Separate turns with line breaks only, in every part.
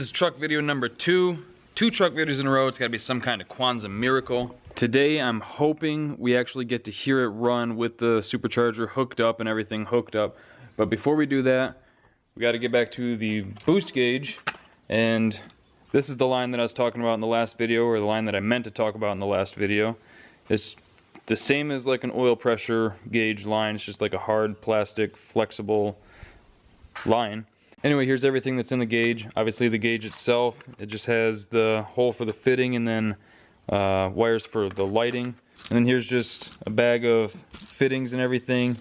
is truck video number 2. 2 truck videos in a row. It's got to be some kind of Kwanzaa miracle. Today I'm hoping we actually get to hear it run with the supercharger hooked up and everything hooked up. But before we do that, we got to get back to the boost gauge. And this is the line that I was talking about in the last video, or the line that I meant to talk about in the last video. It's the same as like an oil pressure gauge line. It's just like a hard plastic flexible line. Anyway, here's everything that's in the gauge. Obviously the gauge itself, it just has the hole for the fitting and then wires for the lighting. And then here's just a bag of fittings and everything.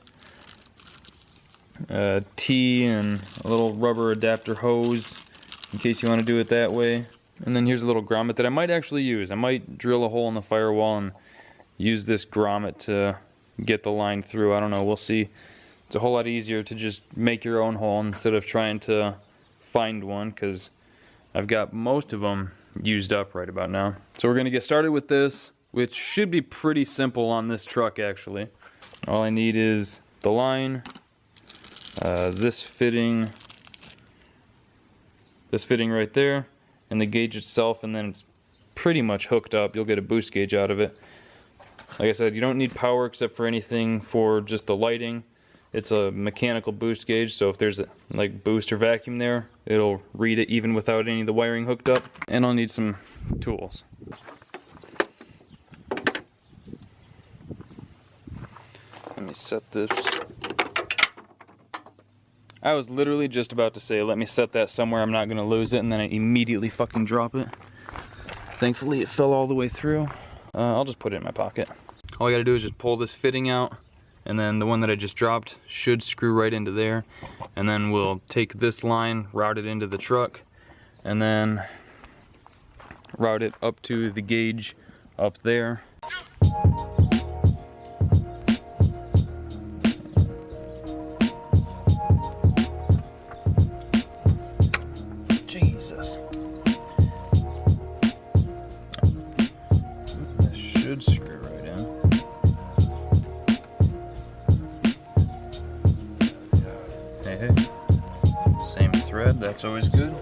T and a little rubber adapter hose in case you want to do it that way. And then here's a little grommet that I might actually use. I might drill a hole in the firewall and use this grommet to get the line through. I don't know, we'll see. It's a whole lot easier to just make your own hole instead of trying to find one, because I've got most of them used up right about now. So we're going to get started with this, which should be pretty simple on this truck actually. All I need is the line, this fitting right there, and the gauge itself, and then it's pretty much hooked up. You'll get a boost gauge out of it. Like I said, you don't need power except for anything for just the lighting. It's a mechanical boost gauge, so if there's a like boost or vacuum there, it'll read it even without any of the wiring hooked up. And I'll need some tools. Let me set this. I was literally just about to say, let me set that somewhere I'm not going to lose it, and then I immediately fucking drop it. Thankfully it fell all the way through. I'll just put it in my pocket. All I gotta do is just pull this fitting out, and then the one that I just dropped should screw right into there. And then we'll take this line, route it into the truck, and then route it up to the gauge up there. Jesus. This should screw right in. Hey, same thread, that's always good.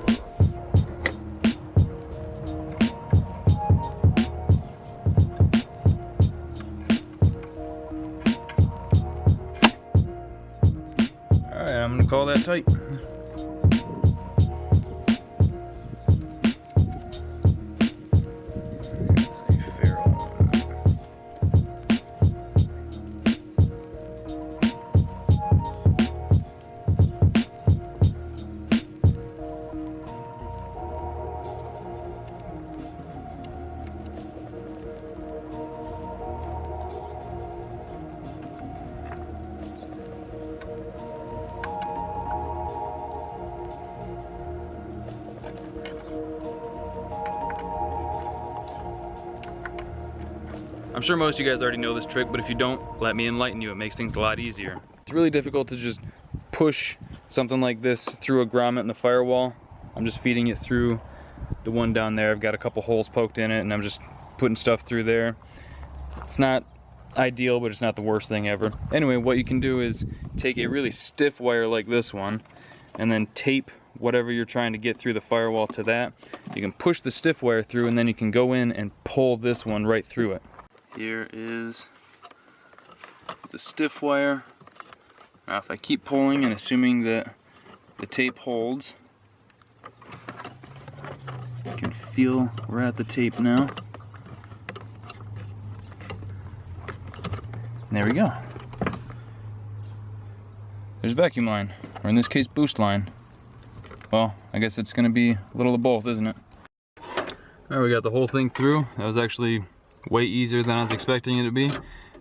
Alright, I'm gonna call that tight. I'm sure most of you guys already know this trick, but if you don't, let me enlighten you. It makes things a lot easier. It's really difficult to just push something like this through a grommet in the firewall. I'm just feeding it through the one down there. I've got a couple holes poked in it, and I'm just putting stuff through there. It's not ideal, but it's not the worst thing ever. Anyway, what you can do is take a really stiff wire like this one, and then tape whatever you're trying to get through the firewall to that. You can push the stiff wire through, and then you can go in and pull this one right through it. Here is the stiff wire. Now if I keep pulling and assuming that the tape holds, you can feel we're at the tape now. And there we go. There's vacuum line, or in this case boost line. Well, I guess it's going to be a little of both, isn't it? Alright, we got the whole thing through. That was actually way easier than I was expecting it to be,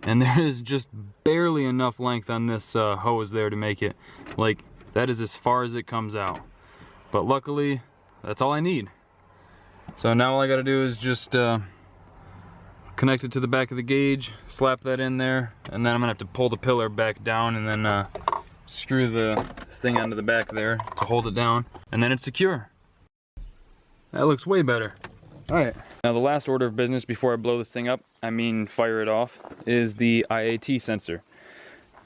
and there is just barely enough length on this hose there to make it, like, that is as far as it comes out. But luckily that's all I need. So now all I gotta do is just connect it to the back of the gauge, slap that in there, and then I'm gonna have to pull the pillar back down and then screw the thing onto the back there to hold it down, and then it's secure. That looks way better. Alright, now the last order of business before I blow this thing up, I mean fire it off, is the IAT sensor.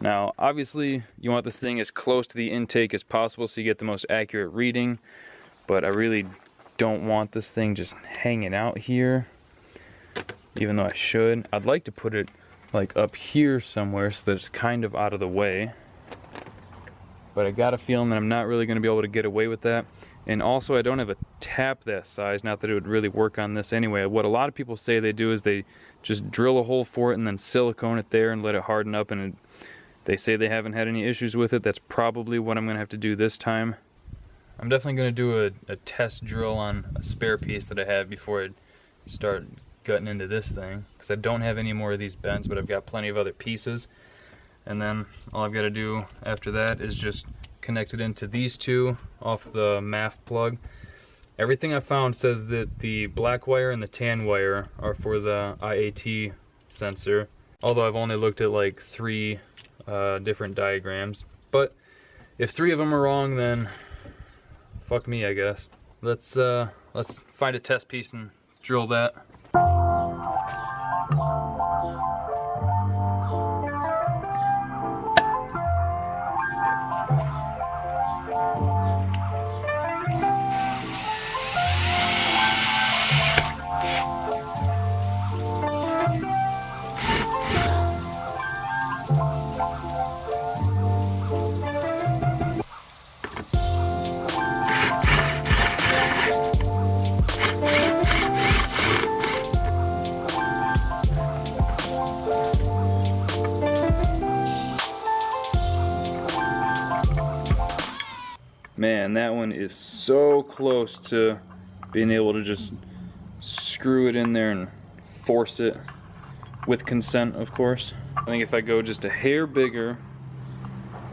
Now obviously you want this thing as close to the intake as possible so you get the most accurate reading, but I really don't want this thing just hanging out here, even though I should. I'd like to put it like up here somewhere so that it's kind of out of the way. But I got a feeling that I'm not really going to be able to get away with that. And also I don't have a tap that size, not that it would really work on this anyway. What a lot of people say they do is they just drill a hole for it and then silicone it there and let it harden up, and they say they haven't had any issues with it. That's probably what I'm going to have to do this time. I'm definitely going to do a test drill on a spare piece that I have before I start gutting into this thing, because I don't have any more of these bends, but I've got plenty of other pieces. And then all I've got to do after that is just connect it into these two off the MAF plug. Everything I found says that the black wire and the tan wire are for the IAT sensor, although I've only looked at like 3 different diagrams. But if 3 of them are wrong, then fuck me, I guess. Let's find a test piece and drill that. Man, that one is so close to being able to just screw it in there and force it, with consent, of course. I think if I go just a hair bigger,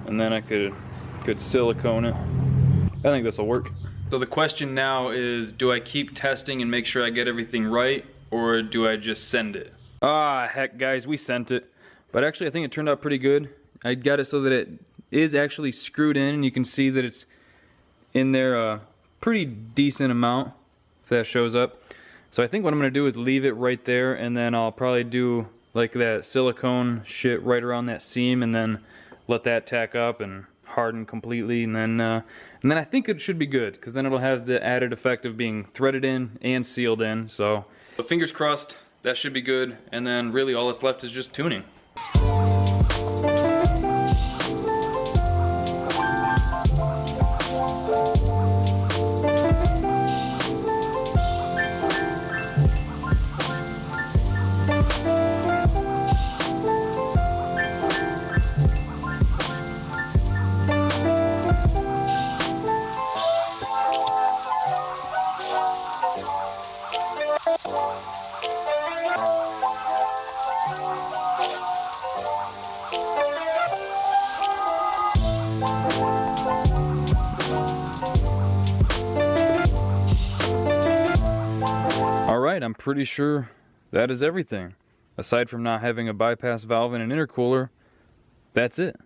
and then I could silicone it, I think this will work. So the question now is, do I keep testing and make sure I get everything right, or do I just send it? Ah, heck guys, we sent it. But actually I think it turned out pretty good. I got it so that it is actually screwed in, and you can see that it's in there a pretty decent amount, if that shows up. So I think what I'm going to do is leave it right there, and then I'll probably do like that silicone shit right around that seam, and then let that tack up and harden completely, and then I think it should be good, because then it'll have the added effect of being threaded in and sealed in. So fingers crossed, that should be good, and then really all that's left is just tuning. Alright, I'm pretty sure that is everything. Aside from not having a bypass valve and an intercooler, that's it.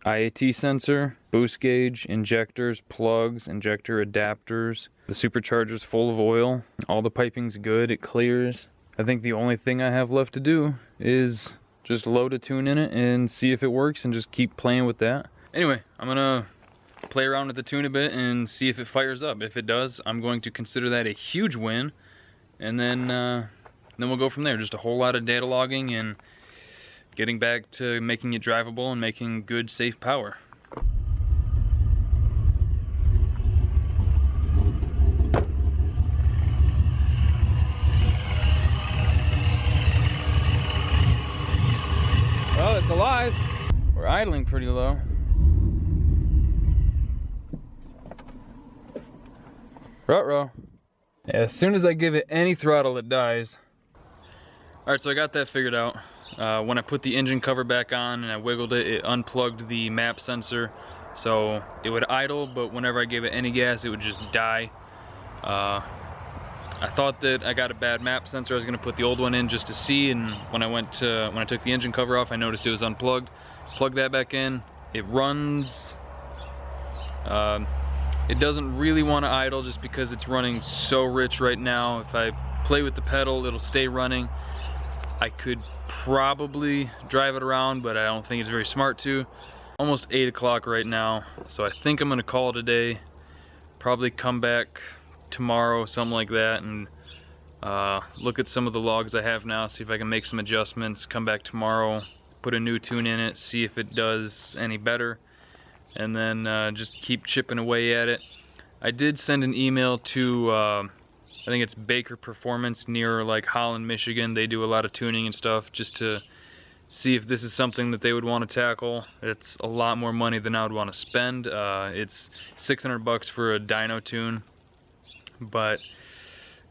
IAT sensor, boost gauge, injectors, plugs, injector adapters. The supercharger's full of oil. All the piping's good, it clears. I think the only thing I have left to do is just load a tune in it and see if it works, and just keep playing with that. Anyway, I'm gonna play around with the tune a bit and see if it fires up. If it does, I'm going to consider that a huge win, and then we'll go from there. Just a whole lot of data logging and getting back to making it drivable and making good, safe power. Well, it's alive. We're idling pretty low. Ruh-roh. As soon as I give it any throttle, it dies. Alright, so I got that figured out. When I put the engine cover back on and I wiggled it, it unplugged the map sensor. So it would idle, but whenever I gave it any gas, it would just die. I thought that I got a bad map sensor. I was going to put the old one in just to see, and when I took the engine cover off, I noticed it was unplugged. Plug that back in. It runs. It doesn't really want to idle just because it's running so rich right now. If I play with the pedal, it'll stay running. I could probably drive it around, but I don't think it's very smart to. Almost 8 o'clock right now, so I think I'm going to call it a day. Probably come back tomorrow, something like that, and look at some of the logs I have now, see if I can make some adjustments, come back tomorrow, put a new tune in it, see if it does any better, and then just keep chipping away at it. I did send an email to I think it's Baker Performance near like Holland, Michigan. They do a lot of tuning and stuff, just to see if this is something that they would want to tackle. It's a lot more money than I would want to spend. It's $600 for a dyno tune, but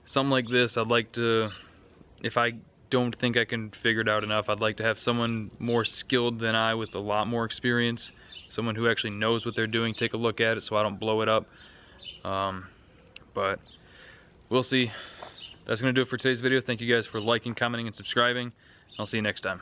something like this, I'd like to, if I don't think I can figure it out enough, I'd like to have someone more skilled than I with a lot more experience, someone who actually knows what they're doing, take a look at it so I don't blow it up. But we'll see. That's going to do it for today's video. Thank you guys for liking, commenting, and subscribing. I'll see you next time.